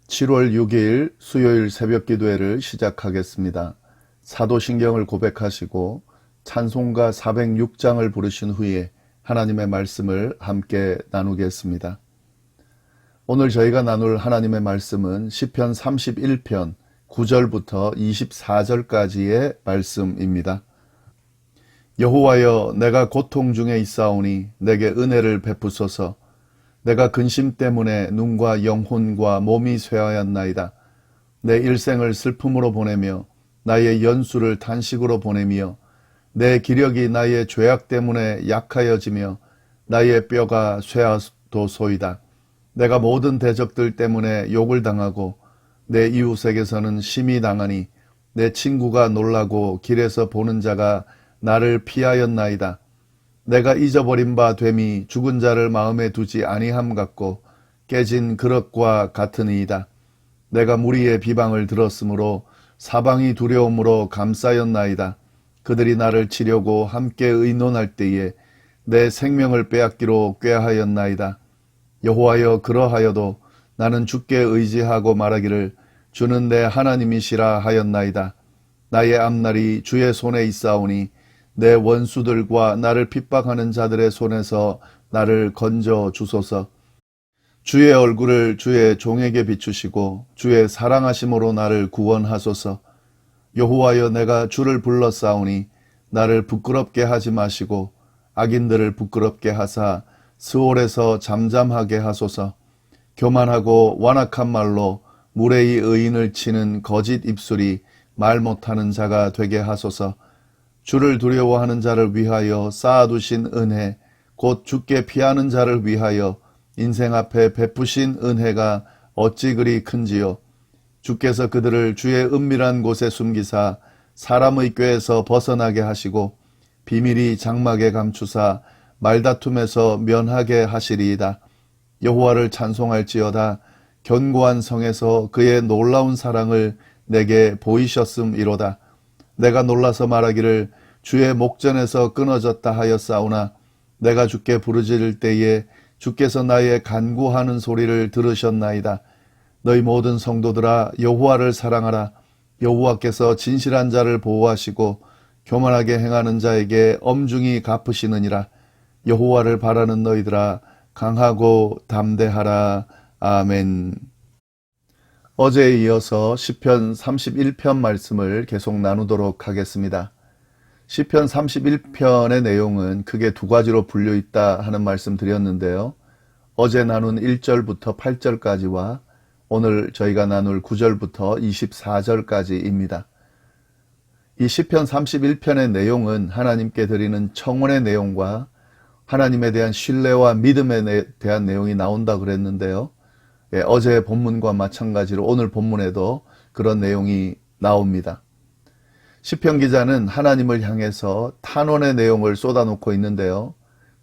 7월 6일 수요일 새벽 기도회를 시작하겠습니다. 사도신경을 고백하시고 찬송가 406장을 부르신 후에 하나님의 말씀을 함께 나누겠습니다. 오늘 저희가 나눌 하나님의 말씀은 시편 31편 9절부터 24절까지의 말씀입니다. 여호와여, 내가 고통 중에 있사오니 내게 은혜를 베푸소서. 내가 근심 때문에 눈과 영혼과 몸이 쇠하였나이다. 내 일생을 슬픔으로 보내며 나의 연수를 탄식으로 보내며 내 기력이 나의 죄악 때문에 약하여지며 나의 뼈가 쇠하도소이다. 내가 모든 대적들 때문에 욕을 당하고 내 이웃에게서는 심히 당하니 내 친구가 놀라고 길에서 보는 자가 나를 피하였나이다. 내가 잊어버린 바 됨이 죽은 자를 마음에 두지 아니함 같고 깨진 그릇과 같으니이다. 내가 무리의 비방을 들었으므로 사방이 두려움으로 감싸였나이다. 그들이 나를 치려고 함께 의논할 때에 내 생명을 빼앗기로 꾀하였나이다. 여호와여, 그러하여도 나는 주께 의지하고 말하기를 주는 내 하나님이시라 하였나이다. 나의 앞날이 주의 손에 있사오니 내 원수들과 나를 핍박하는 자들의 손에서 나를 건져 주소서. 주의 얼굴을 주의 종에게 비추시고 주의 사랑하심으로 나를 구원하소서. 여호와여, 내가 주를 불렀사오니 나를 부끄럽게 하지 마시고 악인들을 부끄럽게 하사 스올에서 잠잠하게 하소서. 교만하고 완악한 말로 무례히 의인을 치는 거짓 입술이 말 못하는 자가 되게 하소서. 주를 두려워하는 자를 위하여 쌓아두신 은혜, 곧 주께 피하는 자를 위하여 인생 앞에 베푸신 은혜가 어찌 그리 큰지요. 주께서 그들을 주의 은밀한 곳에 숨기사 사람의 꾀에서 벗어나게 하시고 비밀이 장막에 감추사 말다툼에서 면하게 하시리이다. 여호와를 찬송할지어다. 견고한 성에서 그의 놀라운 사랑을 내게 보이셨음이로다. 내가 놀라서 말하기를 주의 목전에서 끊어졌다 하였사오나 내가 주께 부르짖을 때에 주께서 나의 간구하는 소리를 들으셨나이다. 너희 모든 성도들아, 여호와를 사랑하라. 여호와께서 진실한 자를 보호하시고 교만하게 행하는 자에게 엄중히 갚으시느니라. 여호와를 바라는 너희들아, 강하고 담대하라. 아멘. 어제에 이어서 시편 31편 말씀을 계속 나누도록 하겠습니다. 시편 31편의 내용은 크게 두 가지로 분류있다 하는 말씀 드렸는데요. 어제 나눈 1절부터 8절까지와 오늘 저희가 나눌 9절부터 24절까지입니다. 이 시편 31편의 내용은 하나님께 드리는 청원의 내용과 하나님에 대한 신뢰와 믿음에 대한 내용이 나온다 그랬는데요. 어제의 본문과 마찬가지로 오늘 본문에도 그런 내용이 나옵니다. 시편 기자는 하나님을 향해서 탄원의 내용을 쏟아놓고 있는데요.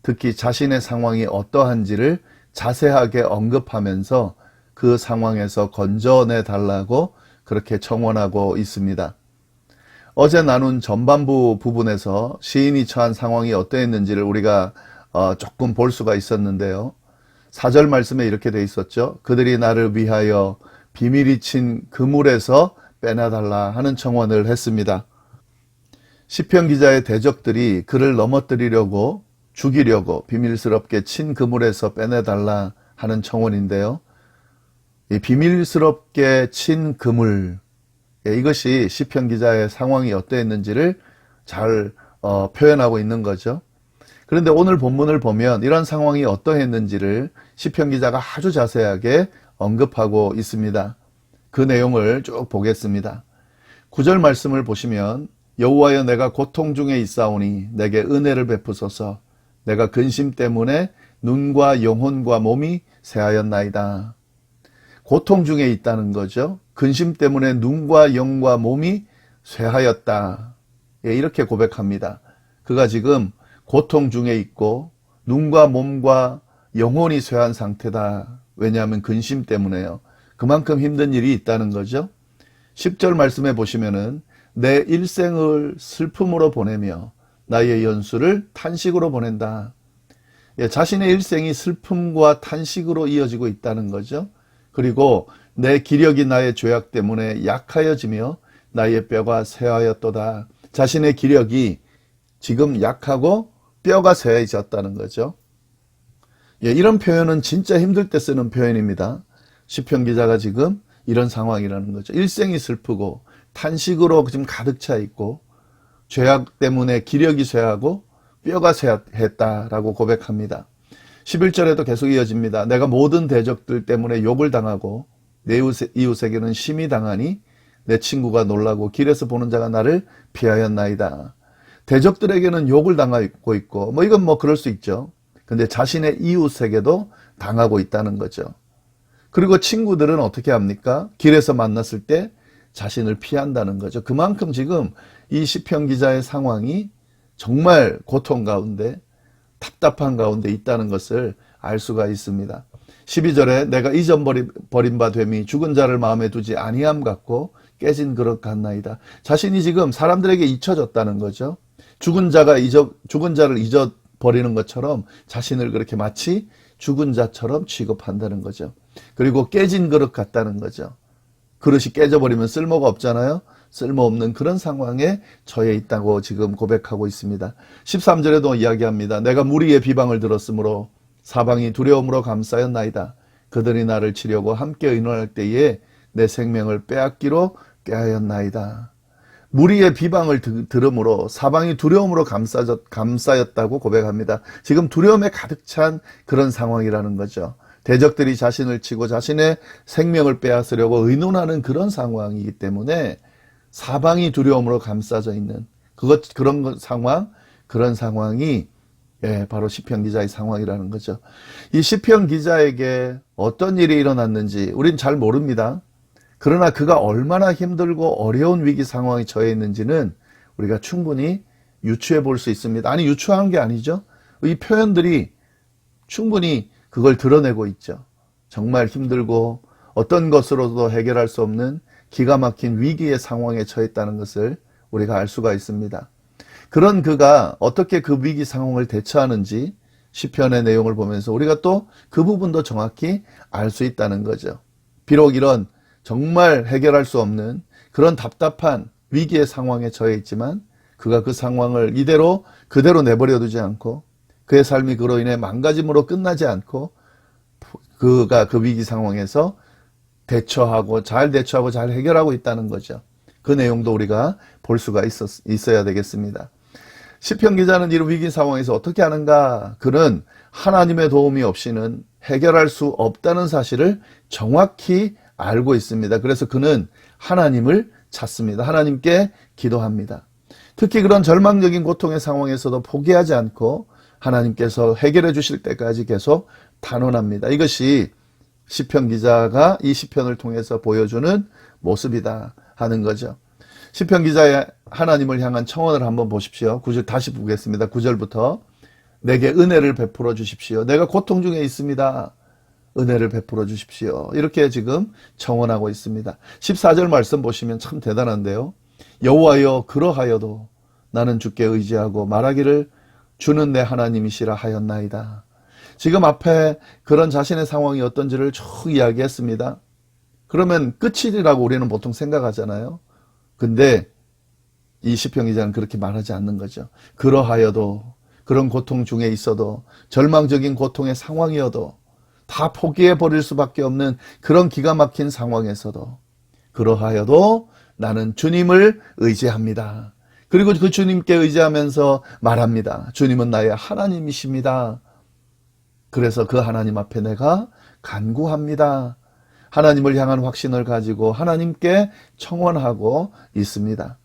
특히 자신의 상황이 어떠한지를 자세하게 언급하면서 그 상황에서 건져내 달라고 그렇게 청원하고 있습니다. 어제 나눈 전반부 부분에서 시인이 처한 상황이 어떠했는지를 우리가 조금 볼 수가 있었는데요. 4절 말씀에 이렇게 돼 있었죠. 그들이 나를 위하여 비밀이 친 그물에서 빼내달라 하는 청원을 했습니다. 시편 기자의 대적들이 그를 넘어뜨리려고 죽이려고 비밀스럽게 친 그물에서 빼내달라 하는 청원인데요. 이 비밀스럽게 친 그물, 이것이 시편 기자의 상황이 어떠했는지를 잘 표현하고 있는 거죠. 그런데 오늘 본문을 보면 이런 상황이 어떠했는지를 시편 기자가 아주 자세하게 언급하고 있습니다. 그 내용을 쭉 보겠습니다. 9절 말씀을 보시면 여호와여, 내가 고통 중에 있사오니 내게 은혜를 베푸소서. 내가 근심 때문에 눈과 영혼과 몸이 쇠하였나이다. 고통 중에 있다는 거죠. 근심 때문에 눈과 영과 몸이 쇠하였다. 이렇게 고백합니다. 그가 지금 고통 중에 있고 눈과 몸과 영혼이 쇠한 상태다. 왜냐하면 근심 때문에요. 그만큼 힘든 일이 있다는 거죠. 10절 말씀에 보시면은 내 일생을 슬픔으로 보내며 나의 연수를 탄식으로 보낸다. 자신의 일생이 슬픔과 탄식으로 이어지고 있다는 거죠. 그리고 내 기력이 나의 죄악 때문에 약하여지며 나의 뼈가 쇠하였도다. 자신의 기력이 지금 약하고 뼈가 쇠해졌다는 거죠. 예, 이런 표현은 진짜 힘들 때 쓰는 표현입니다. 시편 기자가 지금 이런 상황이라는 거죠. 일생이 슬프고 탄식으로 지금 가득 차 있고 죄악 때문에 기력이 쇠하고 뼈가 쇠했다라고 고백합니다. 11절에도 계속 이어집니다. 내가 모든 대적들 때문에 욕을 당하고 내 이웃에게는 심히 당하니 내 친구가 놀라고 길에서 보는 자가 나를 피하였나이다. 대적들에게는 욕을 당하고 있고 이건 그럴 수 있죠. 근데 자신의 이웃에게도 당하고 있다는 거죠. 그리고 친구들은 어떻게 합니까? 길에서 만났을 때 자신을 피한다는 거죠. 그만큼 지금 이 시편 기자의 상황이 정말 고통 가운데 답답한 가운데 있다는 것을 알 수가 있습니다. 12절에 내가 잊어버린 바 됨이 죽은 자를 마음에 두지 아니함 같고 깨진 그릇 같나이다. 자신이 지금 사람들에게 잊혀졌다는 거죠. 죽은 자를 잊어버리는 것처럼 자신을 그렇게 마치 죽은 자처럼 취급한다는 거죠. 그리고 깨진 그릇 같다는 거죠. 그릇이 깨져버리면 쓸모가 없잖아요. 쓸모없는 그런 상황에 처해 있다고 지금 고백하고 있습니다. 13절에도 이야기합니다. 내가 무리의 비방을 들었으므로 사방이 두려움으로 감싸였나이다. 그들이 나를 치려고 함께 의논할 때에 내 생명을 빼앗기로 꾀하였나이다. 무리의 비방을 들음으로 사방이 두려움으로 감싸였다고 고백합니다. 지금 두려움에 가득 찬 그런 상황이라는 거죠. 대적들이 자신을 치고 자신의 생명을 빼앗으려고 의논하는 그런 상황이기 때문에 사방이 두려움으로 감싸져 있는 그런 상황이 바로 시편 기자의 상황이라는 거죠. 이 시편 기자에게 어떤 일이 일어났는지 우린 잘 모릅니다. 그러나 그가 얼마나 힘들고 어려운 위기 상황에 처해 있는지는 우리가 충분히 유추해 볼 수 있습니다. 아니, 유추한 게 아니죠. 이 표현들이 충분히 그걸 드러내고 있죠. 정말 힘들고 어떤 것으로도 해결할 수 없는 기가 막힌 위기의 상황에 처했다는 것을 우리가 알 수가 있습니다. 그런 그가 어떻게 그 위기 상황을 대처하는지 시편의 내용을 보면서 우리가 또 그 부분도 정확히 알 수 있다는 거죠. 비록 이런 정말 해결할 수 없는 그런 답답한 위기의 상황에 처해 있지만 그가 그 상황을 그대로 내버려 두지 않고 그의 삶이 그로 인해 망가짐으로 끝나지 않고 그가 그 위기 상황에서 잘 대처하고 잘 해결하고 있다는 거죠. 그 내용도 우리가 볼 수가 있어야 되겠습니다. 시편 기자는 이런 위기 상황에서 어떻게 하는가? 그는 하나님의 도움이 없이는 해결할 수 없다는 사실을 정확히 알고 있습니다. 그래서 그는 하나님을 찾습니다. 하나님께 기도합니다. 특히 그런 절망적인 고통의 상황에서도 포기하지 않고 하나님께서 해결해 주실 때까지 계속 단언합니다. 이것이 시편 기자가 이 시편을 통해서 보여주는 모습이다 하는 거죠. 시편 기자의 하나님을 향한 청원을 한번 보십시오. 9절 다시 보겠습니다. 9절부터 내게 은혜를 베풀어 주십시오. 내가 고통 중에 있습니다. 은혜를 베풀어 주십시오. 이렇게 지금 청원하고 있습니다. 14절 말씀 보시면 참 대단한데요. 여호와여 그러하여도 나는 주께 의지하고 말하기를 주는 내 하나님이시라 하였나이다. 지금 앞에 그런 자신의 상황이 어떤지를 쭉 이야기했습니다. 그러면 끝이라고 우리는 보통 생각하잖아요. 근데 이 시편 기자는 그렇게 말하지 않는 거죠. 그러하여도 그런 고통 중에 있어도 절망적인 고통의 상황이어도 다 포기해 버릴 수밖에 없는 그런 기가 막힌 상황에서도 그러하여도 나는 주님을 의지합니다. 그리고 그 주님께 의지하면서 말합니다. 주님은 나의 하나님이십니다. 그래서 그 하나님 앞에 내가 간구합니다. 하나님을 향한 확신을 가지고 하나님께 청원하고 있습니다.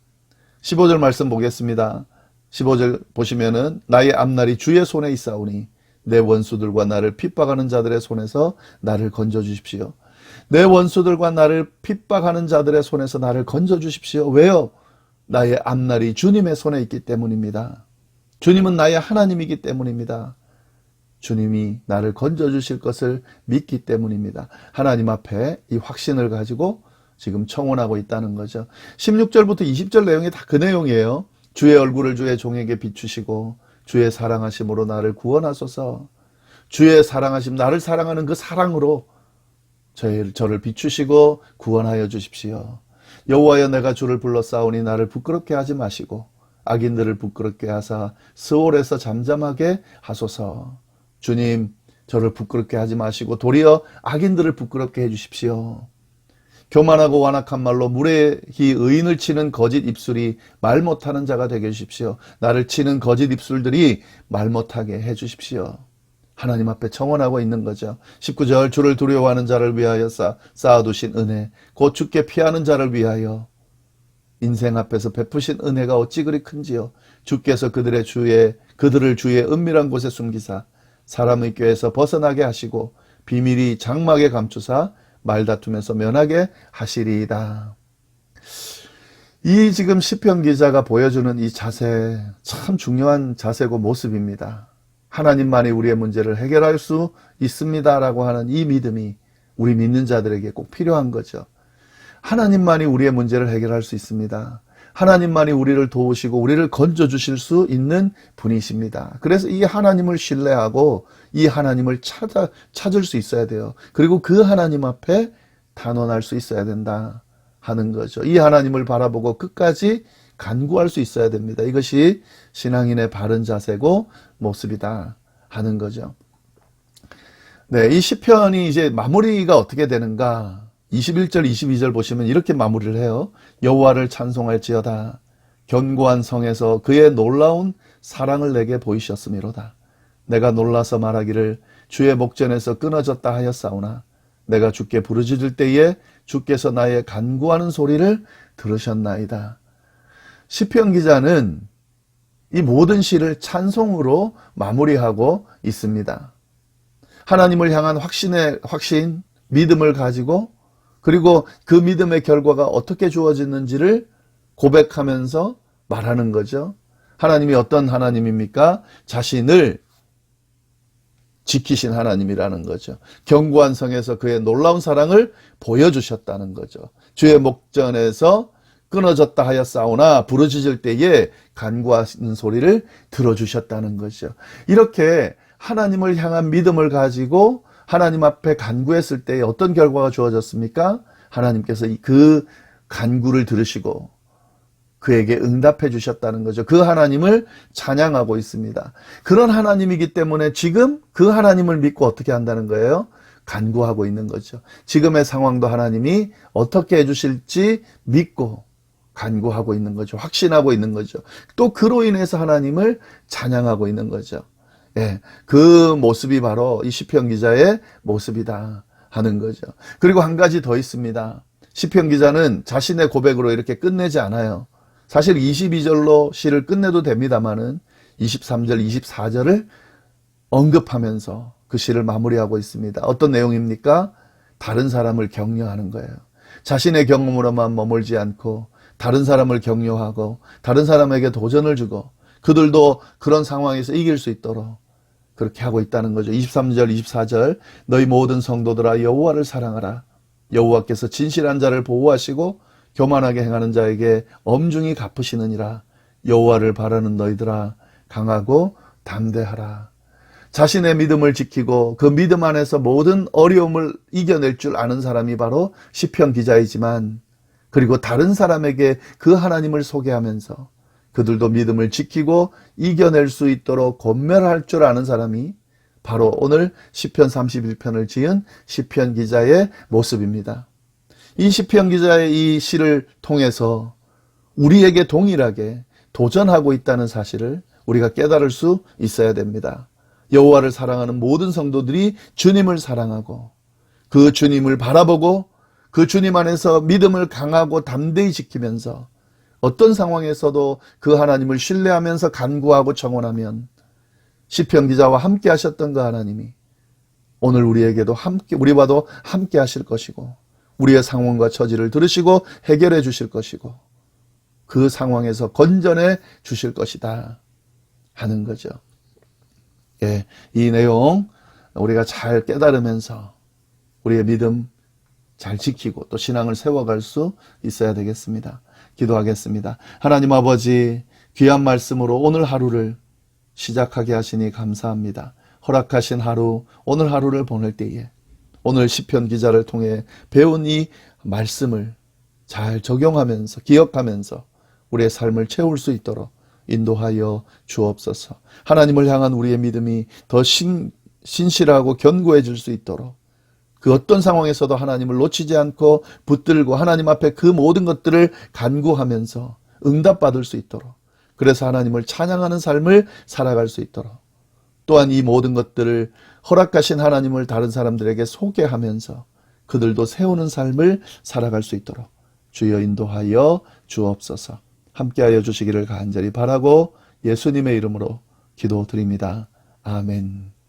15절 말씀 보겠습니다. 15절 보시면은 나의 앞날이 주의 손에 있사오니 내 원수들과 나를 핍박하는 자들의 손에서 나를 건져주십시오. 내 원수들과 나를 핍박하는 자들의 손에서 나를 건져주십시오. 왜요? 나의 앞날이 주님의 손에 있기 때문입니다. 주님은 나의 하나님이기 때문입니다. 주님이 나를 건져주실 것을 믿기 때문입니다. 하나님 앞에 이 확신을 가지고 지금 청원하고 있다는 거죠. 16절부터 20절 내용이 다 그 내용이에요. 주의 얼굴을 주의 종에게 비추시고 주의 사랑하심으로 나를 구원하소서. 주의 사랑하심, 나를 사랑하는 그 사랑으로 저를 비추시고 구원하여 주십시오. 여호와여 내가 주를 불러 싸우니 나를 부끄럽게 하지 마시고 악인들을 부끄럽게 하사 스올에서 잠잠하게 하소서. 주님, 저를 부끄럽게 하지 마시고 도리어 악인들을 부끄럽게 해주십시오. 교만하고 완악한 말로 무례히 의인을 치는 거짓 입술이 말 못하는 자가 되게 해주십시오. 나를 치는 거짓 입술들이 말 못하게 해주십시오. 하나님 앞에 청원하고 있는 거죠. 19절 주를 두려워하는 자를 위하여 쌓아두신 은혜, 곧 주께 피하는 자를 위하여 인생 앞에서 베푸신 은혜가 어찌 그리 큰지요. 주께서 그들을 주의 은밀한 곳에 숨기사 사람의 꾀에서 벗어나게 하시고 비밀이 장막에 감추사 말다툼에서 면하게 하시리이다. 이 지금 시편 기자가 보여주는 이 자세, 참 중요한 자세고 모습입니다. 하나님만이 우리의 문제를 해결할 수 있습니다라고 하는 이 믿음이 우리 믿는 자들에게 꼭 필요한 거죠. 하나님만이 우리의 문제를 해결할 수 있습니다. 하나님만이 우리를 도우시고 우리를 건져주실 수 있는 분이십니다. 그래서 이 하나님을 신뢰하고 이 하나님을 찾을 수 있어야 돼요. 그리고 그 하나님 앞에 단언할 수 있어야 된다 하는 거죠. 이 하나님을 바라보고 끝까지 간구할 수 있어야 됩니다. 이것이 신앙인의 바른 자세고 모습이다 하는 거죠. 네, 이 시편이 이제 마무리가 어떻게 되는가? 21절, 22절 보시면 이렇게 마무리를 해요. 여호와를 찬송할지어다. 견고한 성에서 그의 놀라운 사랑을 내게 보이셨음이로다. 내가 놀라서 말하기를 주의 목전에서 끊어졌다 하였사오나 내가 주께 부르짖을 때에 주께서 나의 간구하는 소리를 들으셨나이다. 시편 기자는 이 모든 시를 찬송으로 마무리하고 있습니다. 하나님을 향한 확신, 믿음을 가지고 그리고 그 믿음의 결과가 어떻게 주어지는지를 고백하면서 말하는 거죠. 하나님이 어떤 하나님입니까? 자신을 지키신 하나님이라는 거죠. 견고한 성에서 그의 놀라운 사랑을 보여주셨다는 거죠. 주의 목전에서 끊어졌다 하였사오나 부르짖을 때에 간구하는 소리를 들어주셨다는 거죠. 이렇게 하나님을 향한 믿음을 가지고 하나님 앞에 간구했을 때 어떤 결과가 주어졌습니까? 하나님께서 그 간구를 들으시고 그에게 응답해 주셨다는 거죠. 그 하나님을 찬양하고 있습니다. 그런 하나님이기 때문에 지금 그 하나님을 믿고 어떻게 한다는 거예요? 간구하고 있는 거죠. 지금의 상황도 하나님이 어떻게 해주실지 믿고 간구하고 있는 거죠. 확신하고 있는 거죠. 또 그로 인해서 하나님을 찬양하고 있는 거죠. 예, 그 모습이 바로 이 시편 기자의 모습이다 하는 거죠. 그리고 한 가지 더 있습니다. 시편 기자는 자신의 고백으로 이렇게 끝내지 않아요. 사실 22절로 시를 끝내도 됩니다만은 23절, 24절을 언급하면서 그 시를 마무리하고 있습니다. 어떤 내용입니까? 다른 사람을 격려하는 거예요. 자신의 경험으로만 머물지 않고 다른 사람을 격려하고 다른 사람에게 도전을 주고 그들도 그런 상황에서 이길 수 있도록 그렇게 하고 있다는 거죠. 23절, 24절 너희 모든 성도들아 여호와를 사랑하라. 여호와께서 진실한 자를 보호하시고 교만하게 행하는 자에게 엄중히 갚으시느니라. 여호와를 바라는 너희들아 강하고 담대하라. 자신의 믿음을 지키고 그 믿음 안에서 모든 어려움을 이겨낼 줄 아는 사람이 바로 시편 기자이지만 그리고 다른 사람에게 그 하나님을 소개하면서 그들도 믿음을 지키고 이겨낼 수 있도록 권면할 줄 아는 사람이 바로 오늘 시편 31편을 지은 시편 기자의 모습입니다. 이 시편 기자의 이 시를 통해서 우리에게 동일하게 도전하고 있다는 사실을 우리가 깨달을 수 있어야 됩니다. 여호와를 사랑하는 모든 성도들이 주님을 사랑하고 그 주님을 바라보고 그 주님 안에서 믿음을 강하고 담대히 지키면서 어떤 상황에서도 그 하나님을 신뢰하면서 간구하고 청원하면 시편 기자와 함께 하셨던 그 하나님이 오늘 우리에게도 우리와도 함께 하실 것이고 우리의 상황과 처지를 들으시고 해결해 주실 것이고 그 상황에서 건져내 주실 것이다 하는 거죠. 예, 이 내용 우리가 잘 깨달으면서 우리의 믿음 잘 지키고 또 신앙을 세워갈 수 있어야 되겠습니다. 기도하겠습니다. 하나님 아버지, 귀한 말씀으로 오늘 하루를 시작하게 하시니 감사합니다. 허락하신 하루, 오늘 하루를 보낼 때에 오늘 시편 기자를 통해 배운 이 말씀을 잘 적용하면서 기억하면서 우리의 삶을 채울 수 있도록 인도하여 주옵소서. 하나님을 향한 우리의 믿음이 더 신실하고 견고해질 수 있도록 그 어떤 상황에서도 하나님을 놓치지 않고 붙들고 하나님 앞에 그 모든 것들을 간구하면서 응답받을 수 있도록, 그래서 하나님을 찬양하는 삶을 살아갈 수 있도록, 또한 이 모든 것들을 허락하신 하나님을 다른 사람들에게 소개하면서 그들도 세우는 삶을 살아갈 수 있도록 주여 인도하여 주옵소서. 함께하여 주시기를 간절히 바라고 예수님의 이름으로 기도드립니다. 아멘.